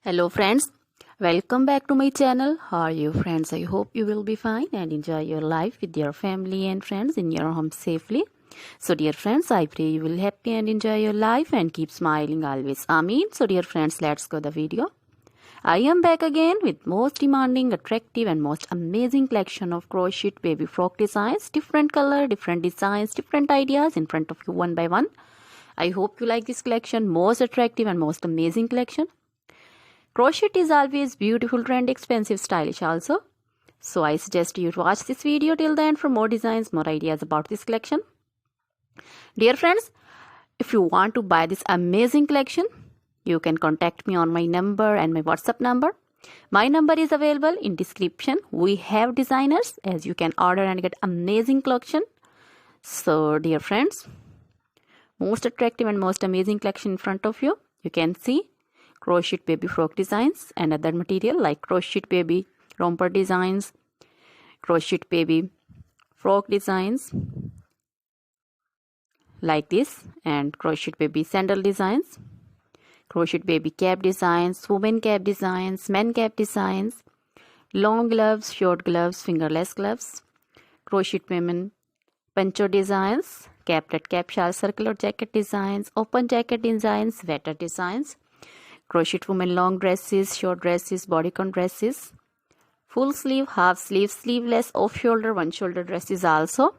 Hello friends, welcome back to my channel. How are you friends? I hope you will be fine and enjoy your life with your family and friends in your home safely. So dear friends, I pray you will happy and enjoy your life and keep smiling always. Amen. So dear friends, let's go the video. I am back again with most demanding, attractive and most amazing collection of crochet baby frock designs. Different color, different designs, different ideas in front of you one by one. I hope you like this collection, most attractive and most amazing collection. Crochet is always beautiful, trendy, expensive, stylish also. So I suggest you to watch this video till the end for more designs, more ideas about this collection. Dear friends, if you want to buy this amazing collection, you can contact me on my number and my WhatsApp number. My number is available in description. We have designers as you can order and get amazing collection. So dear friends, most attractive and most amazing collection in front of you. You can see crochet baby frock designs and other material like crochet baby romper designs, crochet baby frock designs like this, and crochet baby sandal designs, crochet baby cap designs, women cap designs, men cap designs, long gloves, short gloves, fingerless gloves, crochet women poncho designs, caplet cap shawl circular jacket designs, open jacket designs, sweater designs, crochet women long dresses, short dresses, bodycon dresses, full sleeve, half sleeve, sleeveless, off shoulder, one shoulder dresses also.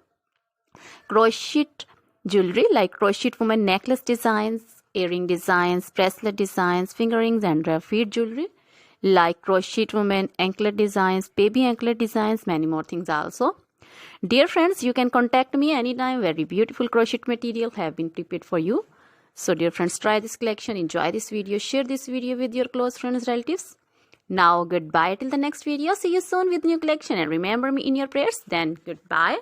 Crochet jewelry like crochet women necklace designs, earring designs, bracelet designs, finger rings and feet jewelry like crochet women anklet designs, baby anklet designs, many more things also. Dear friends, you can contact me anytime. Very beautiful crochet material have been prepared for you. So dear friends, try this collection, enjoy this video, share this video with your close friends, relatives. Now goodbye till the next video. See you soon with new collection and remember me in your prayers. Then goodbye.